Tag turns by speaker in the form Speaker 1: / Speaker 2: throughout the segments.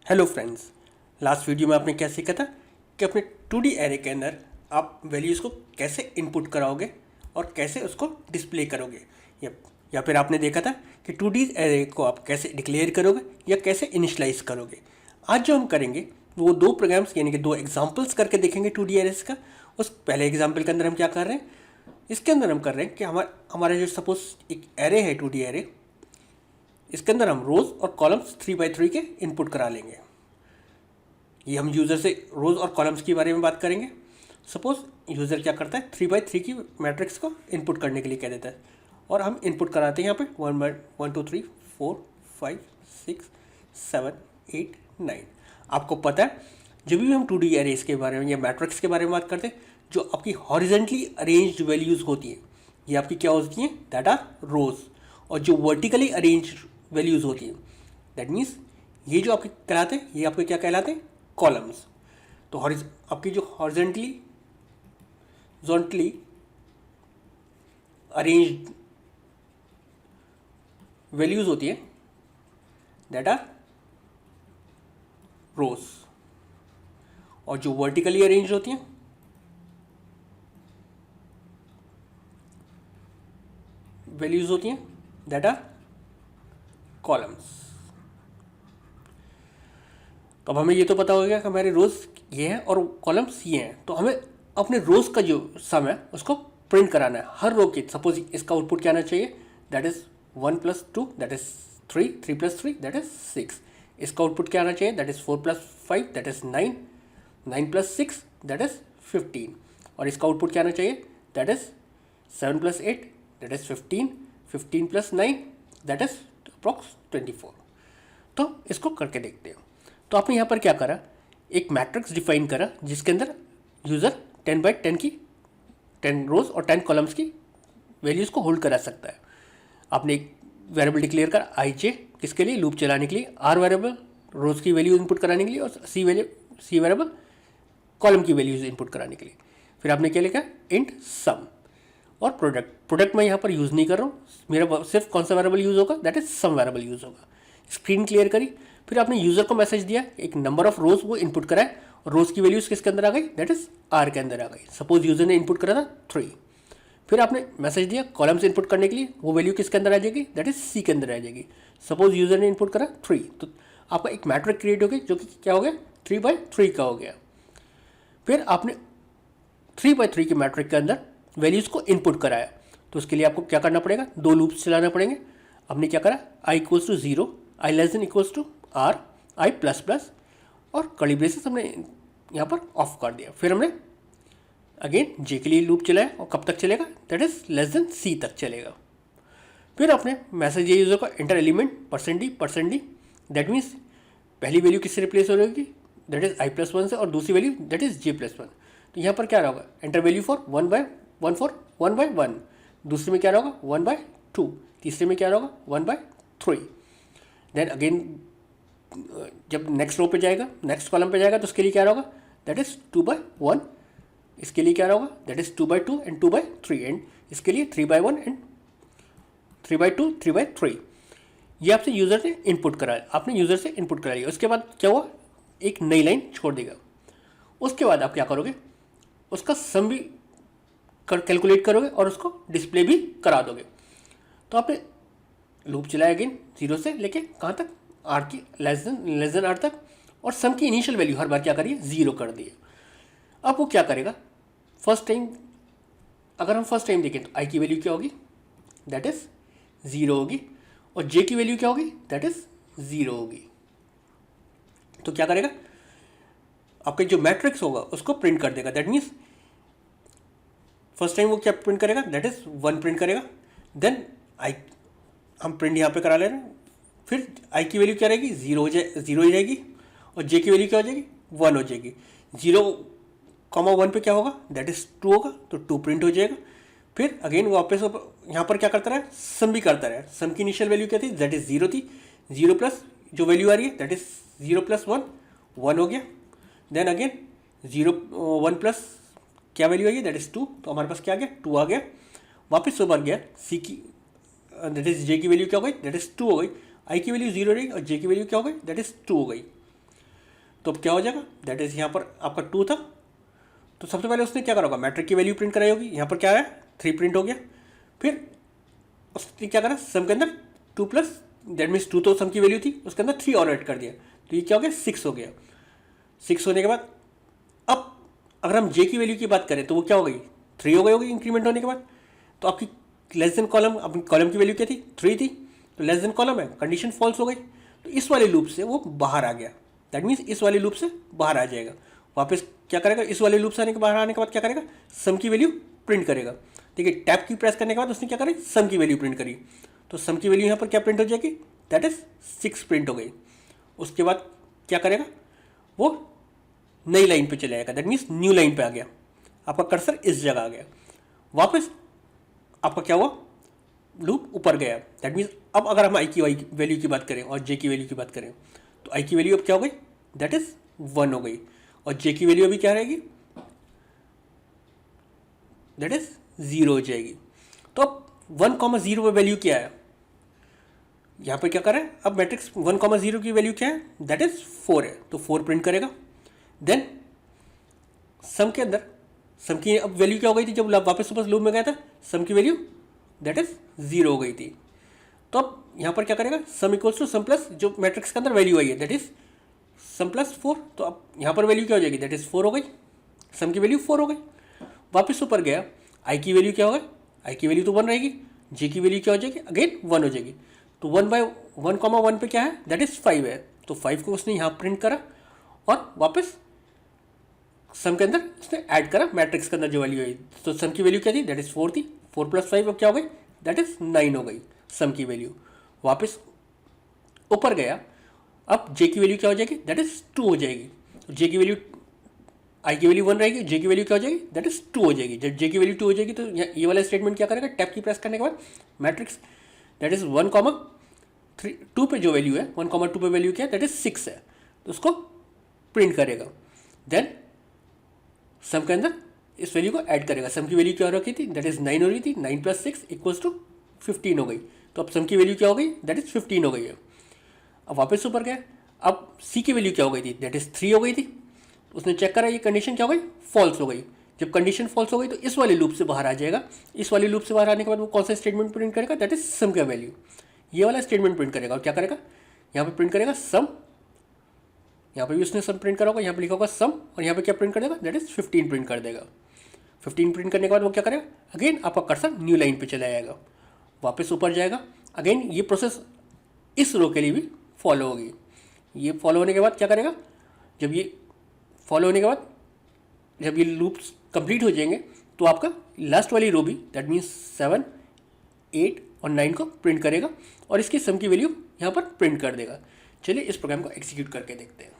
Speaker 1: Hello friends. Last video में आपने क्या सीखा था कि अपने 2D एरे के अंदर आप वैल्यूज़ को कैसे इनपुट कराओगे और कैसे उसको डिस्प्ले करोगे, या फिर आपने देखा था कि 2D एरे को आप कैसे डिक्लेयर करोगे या कैसे इनिशलाइज करोगे। आज जो हम करेंगे वो दो प्रोग्राम्स यानी कि दो एग्जांपल्स करके देखेंगे 2D एरेस का। उस पहले एग्जांपल के अंदर हम क्या कर रहे हैं, इसके अंदर हम कर रहे हैं कि हमारा जो सपोज एक एरे है 2D एरे, इसके अंदर हम रोज़ और कॉलम्स 3x3 के इनपुट करा लेंगे। ये हम यूज़र से रोज़ और कॉलम्स के बारे में बात करेंगे। सपोज यूज़र क्या करता है, 3x3 की मैट्रिक्स को इनपुट करने के लिए कह देता है और हम इनपुट कराते हैं यहाँ पे 1 2 3 4 5 6 7 8 9। आपको पता है जब भी हम 2D एरेज के बारे में या मैट्रिक्स के बारे में बात करते हैं, जो आपकी हॉरिजेंटली अरेंज्ड वैल्यूज़ होती हैं ये आपकी क्या होती हैं, दैट आर रोज़। और जो वर्टिकली अरेंज वैल्यूज़ होती हैं दैट मीन्स ये जो आपके कहलाते हैं, ये आपके क्या कहलाते हैं, कॉलम्स। तो आपकी जो हॉरिजेंटली अरेंज्ड वैल्यूज़ होती है दैट आर रोज, और जो वर्टिकली अरेंज होती हैं वैल्यूज़ होती हैं दैट आर कॉलम्स। तो अब हमें ये तो पता हो गया कि हमारे रोज़ ये हैं और कॉलम्स ये हैं, तो हमें अपने रोज़ का जो सम है उसको प्रिंट कराना है हर रो की। सपोज इसका आउटपुट क्या आना चाहिए, that is 1 + 2 that is 3, 3 + 3 that is 6। इसका आउटपुट क्या आना चाहिए, that is 4 + 5 that is 9, 9 + 6 that is 15। और इसका आउटपुट क्या आना चाहिए, that is 7 + 8 that is 15, 15 + 9 that is approx 24। तो इसको करके देखते हैं। तो आपने यहाँ पर क्या करा, एक मैट्रिक्स डिफाइन करा जिसके अंदर यूज़र 10x10 की 10 रोज और 10 कॉलम्स की वैल्यूज़ को होल्ड करा सकता है। आपने एक वेरिएबल डिक्लेयर करा आई जे, किसके लिए, लूप चलाने के लिए, आर वेरिएबल रोज की वैल्यू इनपुट कराने के लिए और सी वेरिएबल कॉलम की वैल्यूज इनपुट कराने के लिए। फिर आपने क्या लिखा, इंट सम। और प्रोडक्ट मैं यहाँ पर यूज़ नहीं कर रहा हूँ, मेरा सिर्फ कौन सा वेरिएबल यूज़ होगा, that is sum variable use होगा। स्क्रीन क्लियर करी। फिर आपने यूज़र को मैसेज दिया, एक नंबर ऑफ रोज वो इनपुट कराए और रोज की वैल्यूज किसके अंदर आ गई, दैट इज आर के अंदर आ गई। सपोज यूज़र ने इनपुट करा था 3। फिर आपने मैसेज दिया कॉलम्स इनपुट करने के लिए, वो वैल्यू किसके अंदर आ जाएगी, दैट इज सी के अंदर आ जाएगी। सपोज यूज़र ने इनपुट करा 3, तो आपका एक मैट्रिक क्रिएट हो गया जो कि क्या हो गया, 3x3 का हो गया। फिर आपने 3x3 के मैट्रिक के अंदर वैल्यूज़ को इनपुट कराया, तो उसके लिए आपको क्या करना पड़ेगा, दो लूप्स चलाना पड़ेंगे। हमने क्या करा, i = 0, i <= r, i ++ और कर्ली ब्रेसेस हमने यहाँ पर ऑफ कर दिया। फिर हमने अगेन जे के लिए लूप चलाया और कब तक चलेगा, दैट इज c तक चलेगा। फिर आपने मैसेज ये यूज़र को enter element %d, that means पहली वैल्यू किससे रिप्लेस हो जाएगी, दैट इज i + 1 से, और दूसरी वैल्यू दैट इज j + 1। तो यहाँ पर क्या होगा, एंटर वैल्यू फॉर 1/1, दूसरे में क्या होगा 1/2, तीसरे में क्या होगा 1/3। देन अगेन जब नेक्स्ट रो पे जाएगा, नेक्स्ट कॉलम पे जाएगा, तो उसके लिए क्या होगा, दैट इज 2/1। इसके लिए क्या होगा, दैट इज 2/2 एंड 2/3, एंड इसके लिए 3/1 एंड 3/2 3/3। ये आपसे यूज़र ने इनपुट कराया, आपने यूज़र से इनपुट करा लिया। उसके बाद क्या हुआ, एक नई लाइन छोड़ देगा। उसके बाद आप क्या करोगे, उसका सम भी कैलकुलेट करोगे और उसको डिस्प्ले भी करा दोगे। तो आपने लूप चलाया अगेन 0 से लेके कहाँ तक, आर की लेस देन आर तक, और सम की इनिशियल वैल्यू हर बार क्या करिए, 0 कर दिए। अब वो क्या करेगा, फर्स्ट टाइम अगर हम फर्स्ट टाइम देखें तो आई की वैल्यू क्या होगी, दैट इज 0 होगी, और जे की वैल्यू क्या होगी, दैट इज 0 होगी। तो क्या करेगा, आपके जो मैट्रिक्स होगा उसको प्रिंट कर देगा। दैट मीन्स फर्स्ट टाइम वो क्या प्रिंट करेगा, दैट इज 1 प्रिंट करेगा। देन आई हम प्रिंट यहाँ पे करा ले रहे हैं। फिर आई की वैल्यू क्या रहेगी, 0 हो जाएगी, और जे की वैल्यू क्या हो जाएगी, 1 हो जाएगी। 0,1 पे क्या होगा, दैट इज 2 होगा, तो 2 प्रिंट हो जाएगा। फिर अगेन वापस यहाँ पर क्या करता रहा, सम भी करता रहा। सम की इनिशियल वैल्यू क्या थी, दैट इज 0 थी, 0 प्लस जो वैल्यू आ रही है दैट इज 0 + 1, 1 हो गया। देन अगेन 1 प्लस क्या वैल्यू आई है, दैट इज 2, तो हमारे पास क्या आ गया, 2 आ गया। वापस ऊपर गया, सी की दैट इज जे की वैल्यू क्या हो गई, दैट इज 2 हो गई। आई की वैल्यू 0 रही और जे की वैल्यू क्या हो गई, दैट इज 2 हो गई। तो अब क्या हो जाएगा, दैट इज़ यहाँ पर आपका 2 था, तो सबसे पहले उसने क्या करा होगा, मैट्रिक की वैल्यू प्रिंट कराई होगी। यहाँ पर क्या है, 3 प्रिंट हो गया। फिर उसने क्या करा, सम के अंदर 2 प्लस, दैट मीन्स 2 तो सम की वैल्यू थी, उसके अंदर 3 और ऐड कर दिया, तो ये क्या हो गया, 6 हो गया। 6 होने के बाद अब अगर हम जे की वैल्यू की बात करें तो वो क्या हो गई, 3 हो गई होगी इंक्रीमेंट होने के बाद। तो आपकी लेस देन कॉलम, अपनी कॉलम की वैल्यू क्या थी, 3 थी, तो लेस देन कॉलम है, कंडीशन फॉल्स हो गई, तो इस वाले लूप से वो बाहर आ गया। दैट मीन्स इस वाले लूप से बाहर आ जाएगा। वापस क्या करेगा, इस वाले लूप से आने के बाहर आने के बाद क्या करेगा, सम की वैल्यू प्रिंट करेगा। ठीक है, टैप की प्रेस करने के बाद उसने क्या करी, सम की वैल्यू प्रिंट करी, तो सम की वैल्यू यहाँ पर क्या प्रिंट हो जाएगी, दैट इज 6 प्रिंट हो गई। उसके बाद क्या करेगा, वो नई लाइन पे चले जाएगा, दैट मीन्स न्यू लाइन पे आ गया, आपका कर्सर इस जगह आ गया। वापस आपका क्या हुआ, लूप ऊपर गया। दैट मीन्स अब अगर हम आई की वैल्यू की बात करें और जे की वैल्यू की बात करें, तो आई की वैल्यू अब क्या हो गई, दैट इज 1 हो गई, और जे की वैल्यू अभी क्या रहेगी, दैट इज 0 हो जाएगी। तो अब 1,0 पे वैल्यू क्या है, यहाँ पर क्या कर रहा है, अब मैट्रिक्स 1,0 की वैल्यू क्या है, दैट इज 4 है, तो 4 प्रिंट करेगा। देन सम के अंदर सम की अब वैल्यू क्या हो गई थी, जब वापस लूप में गया था, सम की वैल्यू दैट इज 0 हो गई थी। तो अब यहाँ पर क्या करेगा, sum equals to sum plus जो मैट्रिक्स के अंदर वैल्यू आई है, दैट इज सम प्लस 4, तो अब यहाँ पर वैल्यू क्या हो जाएगी, दैट इज 4 हो गई, सम की वैल्यू 4 हो गई। वापस ऊपर गया, आई की वैल्यू क्या होगा, आई की वैल्यू तो 1 रहेगी, जे की वैल्यू क्या हो जाएगी, अगेन 1 हो जाएगी। तो 1/1,1 पे क्या है, दैट इज 5 है, तो 5 को उसने यहाँ प्रिंट करा, और वापस सम के अंदर उसने ऐड करा मैट्रिक्स के अंदर जो वैल्यू आई, तो सम की वैल्यू क्या थी, दैट इज 4 थी, 4 + 5 अब क्या हो गई, दैट इज 9 हो गई सम की वैल्यू। वापस ऊपर गया, अब जे की वैल्यू क्या हो जाएगी, दैट इज 2 हो जाएगी। जे की वैल्यू, आई की वैल्यू 1 रहेगी, जे की वैल्यू क्या हो जाएगी, दैट इज 2 हो जाएगी। जब जे की वैल्यू 2 हो जाएगी तो ये वाला स्टेटमेंट क्या करेगा, टैप की प्रेस करने के बाद मैट्रिक्स दैट इज 1,2 पे जो वैल्यू है, 1,2 पे वैल्यू क्या है, दैट इज 6 है, तो उसको प्रिंट करेगा। देन सम के अंदर इस वैल्यू को ऐड करेगा, सम की वैल्यू क्या हो रखी थी, दैट इज 9 हो रही थी, 9 + 6 = 15 हो गई, तो अब सम की वैल्यू क्या हो गई, दैट इज 15 हो गई है। अब वापस ऊपर गए, अब सी की वैल्यू क्या हो गई थी, दैट इज 3 हो गई थी, उसने चेक करा, ये कंडीशन क्या हो गई, फॉल्स हो गई। जब कंडीशन फॉल्स हो गई तो इस वाले लूप से बाहर आ जाएगा, इस वाले लूप से बाहर आने के बाद वो कौन सा स्टेटमेंट प्रिंट करेगा, दैट इज सम का वैल्यू, ये वाला स्टेटमेंट प्रिंट करेगा। और क्या करेगा, यहाँ पे प्रिंट करेगा सम, यहाँ पे भी उसने सम प्रिंट करा होगा, यहाँ पे लिखा होगा सम, और यहाँ पे क्या प्रिंट कर देगा, दैट इज 15 प्रिंट कर देगा। 15 प्रिंट करने के बाद वो क्या करेगा, अगेन आपका कर्सर न्यू लाइन पे चला जाएगा, वापस ऊपर जाएगा। अगेन ये प्रोसेस इस रो के लिए भी फॉलो होगी। ये फॉलो होने के बाद क्या करेगा, जब ये फॉलो होने के बाद जब ये लूप्स कंप्लीट हो जाएंगे तो आपका लास्ट वाली रो भी, दैट मीन्स 7, 8 और 9 को प्रिंट करेगा, और इसकी सम की वैल्यू यहाँ पर प्रिंट कर देगा। चलिए इस प्रोग्राम को एग्जीक्यूट करके देखते हैं।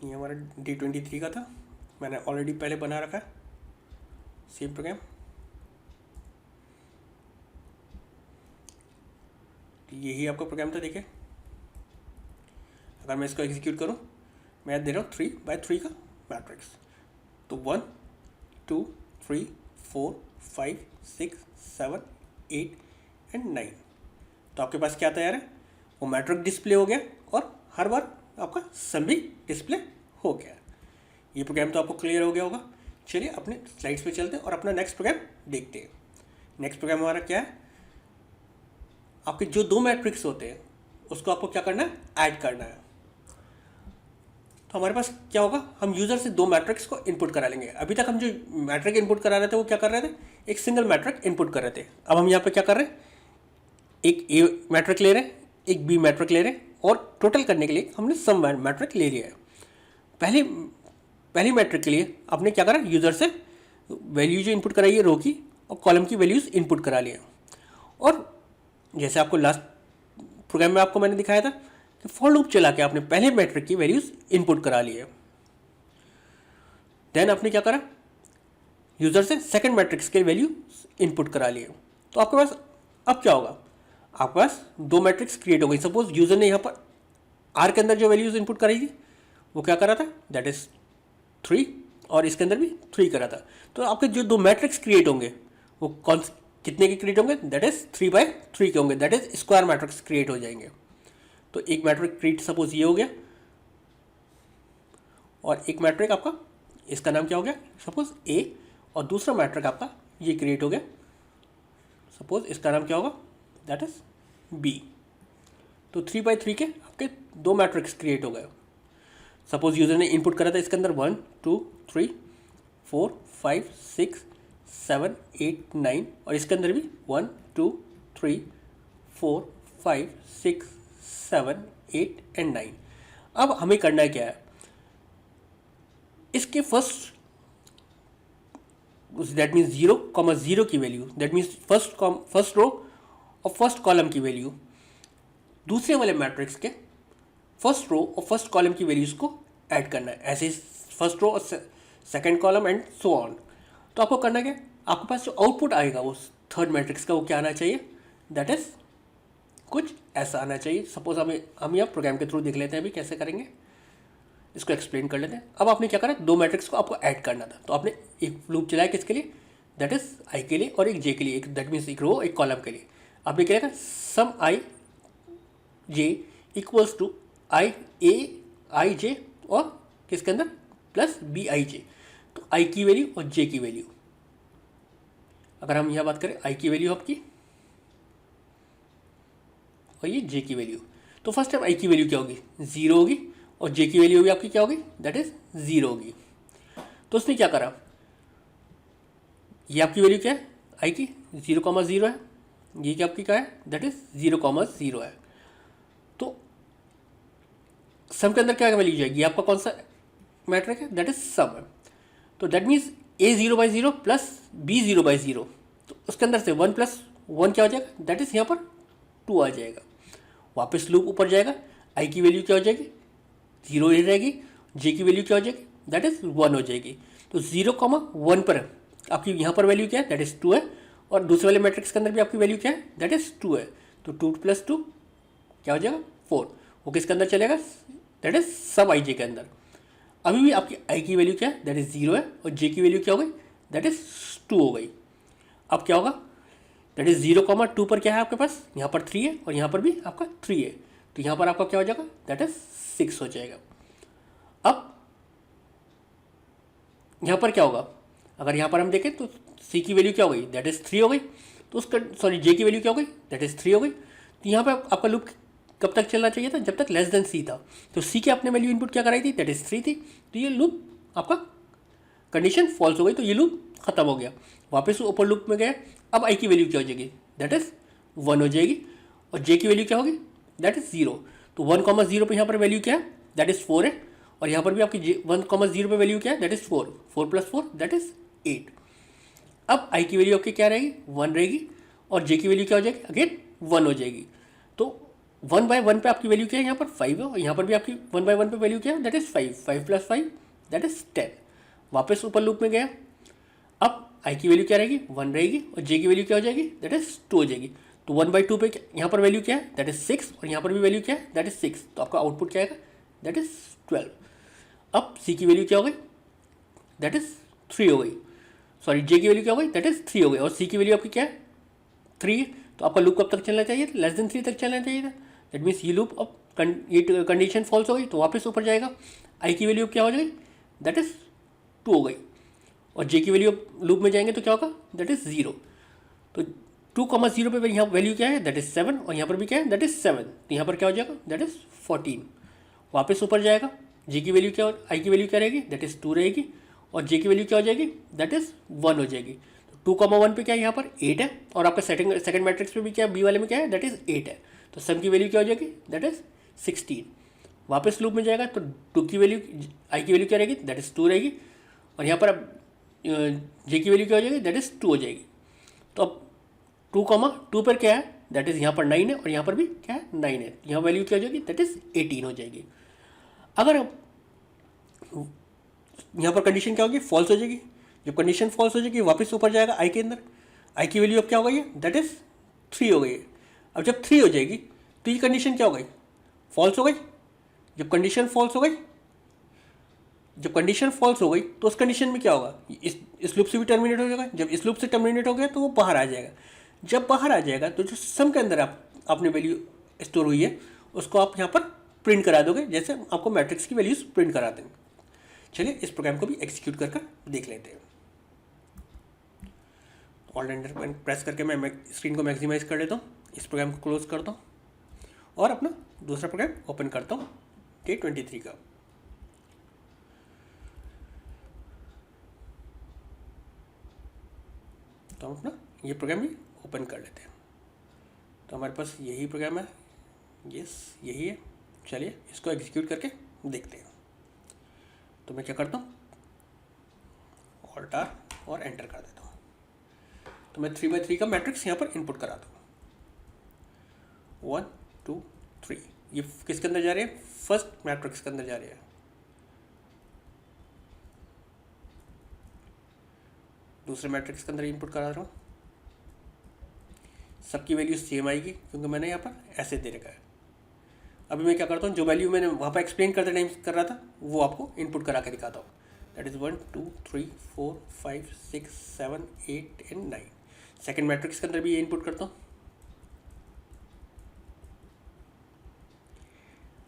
Speaker 1: ये हमारा D23 का था, मैंने ऑलरेडी पहले बना रखा है सेम प्रोग्राम। तो यही आपका प्रोग्राम था, देखिए अगर मैं इसको एग्जीक्यूट करूं, मैं दे रहा हूँ 3/3 का मैट्रिक्स, तो 1, 2, 3, 4, 5, 6, 7, 8 एंड 9। तो आपके पास क्या तैयार है, वो मैट्रिक डिस्प्ले हो गया, और हर बार आपका सम भी डिस्प्ले हो गया। ये प्रोग्राम तो आपको क्लियर हो गया होगा। चलिए अपने स्लाइड्स पे चलते हैं और अपना नेक्स्ट प्रोग्राम देखते हैं। नेक्स्ट प्रोग्राम हमारा क्या है, आपके जो 2 मैट्रिक्स होते हैं उसको आपको क्या करना है, ऐड करना है। तो हमारे पास क्या होगा, हम यूज़र से 2 मैट्रिक्स को इनपुट करा लेंगे। अभी तक हम जो मैट्रिक इनपुट करा रहे थे वो क्या कर रहे थे, एक सिंगल मैट्रिक इनपुट कर रहे थे। अब हम यहाँ पे क्या कर रहे हैं, एक ए मैट्रिक ले रहे हैं, एक बी मैट्रिक ले रहे हैं, और टोटल करने के लिए हमने सम मैट्रिक ले लिया है। पहली मैट्रिक के लिए आपने क्या करा, यूज़र से वैल्यू जो इनपुट कराई है रो की और कॉलम की वैल्यूज़ इनपुट करा लिया। और जैसे आपको लास्ट प्रोग्राम में आपको मैंने दिखाया था कि फॉर लूप चला के आपने पहले मैट्रिक की वैल्यूज़ इनपुट करा लिए। देन आपने क्या करा, यूज़र से सेकंड मैट्रिक्स के वैल्यू इनपुट करा लिए। तो आपके पास अब क्या होगा, आपके पास 2 मैट्रिक्स क्रिएट हो गई। सपोज यूज़र ने यहाँ पर आर के अंदर जो वैल्यूज़ इनपुट कराई थी वो क्या करा था, दैट इज 3 और इसके अंदर भी 3 करा था। तो आपके जो दो मैट्रिक्स क्रिएट होंगे वो कौन कितने के क्रिएट होंगे, दैट इज 3/3 के होंगे, that is square matrix create हो जाएंगे। तो एक मैट्रिक क्रिएट सपोज ये हो गया और एक मैट्रिक आपका इसका नाम क्या हो गया सपोज ए, और दूसरा मैट्रिक आपका ये क्रिएट हो गया सपोज इसका नाम क्या होगा दैट इज बी। तो 3/3 के आपके दो मैट्रिक्स क्रिएट हो गए। सपोज यूजर ने इनपुट करा था इसके अंदर 1 2 3 4 5 6 7 8 9 और इसके अंदर भी 1 2 3 4 5 6 7 8 एंड 9। अब हमें करना है क्या है, इसके फर्स्ट दैट मीन्स 0,0 की value, that means first row और फर्स्ट कॉलम की वैल्यू दूसरे वाले मैट्रिक्स के फर्स्ट रो और फर्स्ट कॉलम की वैल्यूज़ को ऐड करना है, ऐसे फर्स्ट रो और second column and so on. तो आपको करना क्या, आपके पास जो आउटपुट आएगा वो थर्ड मैट्रिक्स का वो क्या आना चाहिए, दैट इज कुछ ऐसा आना चाहिए। सपोज हम यहाँ प्रोग्राम के थ्रू देख लेते हैं अभी कैसे करेंगे, इसको एक्सप्लेन कर लेते हैं। अब आपने क्या करा, दो मैट्रिक्स को आपको ऐड करना था, तो आपने एक लूप चलाया किसके लिए, दैट इज आई के लिए और एक जे के लिए, एक दैट मीन्स एक रो एक कॉलम के लिए। आपने क्या लिखा, सम आई जे इक्वल्स टू आई जे और किसके अंदर प्लस बी आई जे। तो आई की वैल्यू और जे की वैल्यू, अगर हम यहाँ बात करें आई की वैल्यू आपकी और ये जे की वैल्यू, तो फर्स्ट टाइम आई की वैल्यू क्या होगी 0 होगी और जे की वैल्यू भी आपकी क्या होगी दैट इज 0 होगी। तो उसने क्या करा, ये आपकी वैल्यू क्या है आई की 0,0 है, ये क्या आपकी क्या है दैट इज 0,0 है। तो सम के अंदर क्या वैल्यू जाएगी, आपका कौन सा मैट्रिक है दैट इज सम है। तो that means a 0/0 plus b 0/0, तो उसके अंदर से 1 + 1 क्या हो जाएगा दैट इज यहाँ पर 2 आ जाएगा। वापस लूप ऊपर जाएगा, i की वैल्यू क्या हो जाएगी 0 ही रहेगी, j की वैल्यू क्या हो जाएगी दैट इज 1 हो जाएगी। तो 0,1 पर आपकी यहाँ पर वैल्यू क्या है दैट इज 2 है और दूसरे वाले मैट्रिक्स के अंदर भी आपकी वैल्यू क्या है दैट इज 2 है। तो 2 + 2 क्या हो जाएगा 4, वो किसके अंदर चलेगा दैट इज सब आई जे के अंदर। अभी भी आपकी आई की वैल्यू क्या है दैट इज 0 है और जे की वैल्यू क्या हो गई दैट इज 2 हो गई। अब क्या होगा दैट इज 0,2 पर क्या है आपके पास, यहाँ पर 3 है और यहाँ पर भी आपका 3 है, तो यहाँ पर आपका क्या हो जाएगा दैट इज 6 हो जाएगा। अब यहाँ पर क्या होगा, अगर यहाँ पर हम देखें तो सी की वैल्यू क्या हो गई दैट इज 3 हो गई, तो उसका सॉरी जे की वैल्यू क्या हो गई दैट इज 3 हो गई। तो यहाँ पर आपका लूप कब तक चलना चाहिए था, जब तक लेस देन सी था। तो सी की आपने वैल्यू इनपुट क्या कराई थी दैट इज 3 थी, तो ये लूप आपका कंडीशन फॉल्स हो गई, तो ये लूप खत्म हो गया, वापस ऊपर लूप में गया। अब आई की वैल्यू क्या हो जाएगी दैट इज 1 हो जाएगी और जे की वैल्यू क्या होगी दैट इज 0। तो 1,0 पर यहाँ पर वैल्यू क्या है दैट इज 4 है और यहाँ पर भी आपकी 1,0 पर वैल्यू क्या है दैट इज 4, 4 + 4 दैट इज 8। अब आई की वैल्यू आपकी क्या रहेगी 1 रहेगी और जे की वैल्यू क्या हो जाएगी अगेन 1 हो जाएगी। तो 1/1 पे आपकी वैल्यू क्या है यहाँ पर 5 है और यहाँ पर भी आपकी 1/1 पे वैल्यू क्या है दैट इज 5, 5 + 5 दैट इज 10। वापस ऊपर लूप में गया, अब आई की वैल्यू क्या रहेगी 1 रहेगी और जे की वैल्यू क्या हो जाएगी दैट इज 2 हो जाएगी। तो 1/2 पे यहाँ पर वैल्यू क्या है दैट इज 6 और यहाँ पर भी वैल्यू क्या है दैट इज 6, तो आपका आउटपुट क्या आएगा दैट इज 12। अब सी की वैल्यू क्या हो गई दैट इज 3 हो गई, सॉरी जे की वैल्यू क्या हो गई दैट इज 3 हो गई और सी की वैल्यू आपकी क्या है 3। तो आपका लूप कब तक चलना चाहिए, लेस देन 3 तक चलना चाहिए था। दैट मीन्स ये लूप अब ये कंडीशन फॉल्स हो गई, तो वापस ऊपर जाएगा, आई की वैल्यू क्या हो जाएगी दैट इज 2 हो गई और जे की वैल्यू लूप में जाएंगे तो क्या होगा दैट इज 0। तो 2,0 पे यहाँ वैल्यू क्या है दैट इज 7 और यहाँ पर भी क्या है दैट इज 7, तो यहाँ पर क्या हो जाएगा दैट इज 14। वापस ऊपर जाएगा, जे की वैल्यू क्या आई की वैल्यू क्या रहेगी दैट इज 2 रहेगी और जे की वैल्यू क्या हो जाएगी दैट इज 1 हो जाएगी। तो 2,1 पे क्या है यहाँ पर 8 है और आपका सेकंड मैट्रिक्स पे भी क्या बी वाले में क्या है दैट इज 8 है, तो सम की वैल्यू क्या हो जाएगी दैट इज 16। वापस लूप में जाएगा तो 2 की वैल्यू आई की वैल्यू क्या रहेगी दैट इज 2 रहेगी और यहाँ पर अब जे की वैल्यू क्या हो जाएगी दैट इज 2 हो जाएगी। तो अब 2,2 पर क्या है दैट इज यहाँ पर 9 है और यहाँ पर भी क्या है 9 है, यहाँ वैल्यू क्या हो जाएगी दैट इज 18 हो जाएगी। अगर यहाँ पर कंडीशन क्या होगी फॉल्स हो जाएगी, जब कंडीशन फॉल्स हो जाएगी वापस ऊपर जाएगा आई के अंदर, आई की वैल्यू अब क्या हो गई है दैट इज 3 हो गई है। अब जब 3 हो जाएगी तो ये कंडीशन क्या हो गई फॉल्स हो गई, जब कंडीशन फॉल्स हो गई जब कंडीशन फॉल्स हो गई तो उस कंडीशन में क्या होगा, इस लूप से भी टर्मिनेट हो जाएगा। जब इस लूप से टर्मिनेट हो गया तो वो बाहर आ जाएगा। जब बाहर आ जाएगा तो जो सम के अंदर आपने वैल्यू स्टोर हुई है उसको आप यहाँ पर प्रिंट करा दोगे, जैसे आपको मैट्रिक्स की वैल्यूज प्रिंट करा देंगे। चलिए इस प्रोग्राम को भी एग्जीक्यूट कर देख लेते हैं। ऑल्ट एंटर प्रेस करके मैं स्क्रीन को मैक्सिमाइज कर लेता हूँ, इस प्रोग्राम को क्लोज करता हूँ और अपना दूसरा प्रोग्राम ओपन करता हूँ K23 का। तो हम अपना ये प्रोग्राम भी ओपन कर लेते हैं। तो हमारे पास यही प्रोग्राम है, यस यही है। चलिए इसको एग्जीक्यूट करके देखते हैं। तो मैं क्या करता हूँ, ऑल्ट आर और एंटर कर देता हूँ। तो मैं 3x3 का मैट्रिक्स यहाँ पर इनपुट कराता हूँ, 1 2 3। ये किसके अंदर जा रहे हैं, फर्स्ट मैट्रिक्स के अंदर जा रहे हैं। दूसरे मैट्रिक्स के अंदर इनपुट करा रहा हूँ। सबकी वैल्यू सेम आएगी क्योंकि मैंने यहाँ पर ऐसे दे रखा है। अभी मैं क्या करता हूँ, जो वैल्यू मैंने वहाँ पर एक्सप्लेन करते टाइम कर रहा था वो आपको इनपुट करा के दिखाता हूँ। That is 1 2 3 4 5 6 7 8 and 9। Second matrix के अंदर भी ये इनपुट करता हूँ।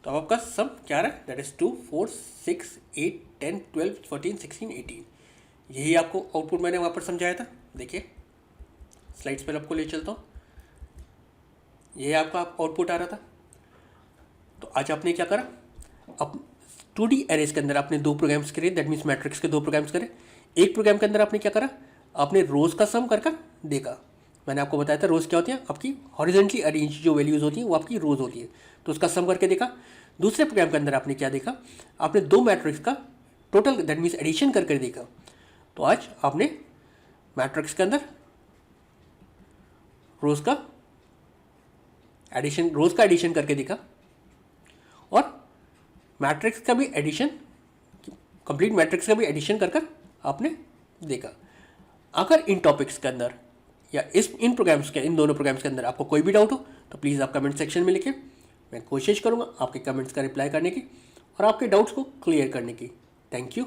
Speaker 1: तो अब आपका सम क्या आ रहा है, दैट इज़ 2 4 6 8 10 12 14 16 18। यही आपको आउटपुट मैंने वहाँ पर समझाया था। देखिए स्लाइड्स पर आपको ले चलता हूँ, यही आपका आउटपुट आ रहा था। तो आज आपने क्या करा, अब 2D एरेज के अंदर आपने दो प्रोग्राम्स करे, दैट मीन्स मैट्रिक्स के दो प्रोग्राम्स करे। एक प्रोग्राम के अंदर आपने क्या करा, आपने रोज़ का सम कर देखा। मैंने आपको बताया था रोज़ क्या होती है, आपकी हॉरिजॉन्टली अरेंज जो वैल्यूज़ होती हैं वो आपकी रोज़ होती है, तो उसका सम करके देखा। दूसरे प्रोग्राम के अंदर आपने क्या देखा, आपने दो मैट्रिक्स का टोटल दैट मीन्स एडिशन करके देखा। तो आज आपने मैट्रिक्स के अंदर रोज़ का एडिशन करके देखा और मैट्रिक्स का भी एडिशन, कंप्लीट मैट्रिक्स का भी एडिशन कर आपने देखा। अगर इन टॉपिक्स के अंदर या इन प्रोग्राम्स के, इन दोनों प्रोग्राम्स के अंदर आपको कोई भी डाउट हो तो प्लीज़ आप कमेंट सेक्शन में लिखें। मैं कोशिश करूँगा आपके कमेंट्स का रिप्लाई करने की और आपके डाउट्स को क्लियर करने की। Thank you.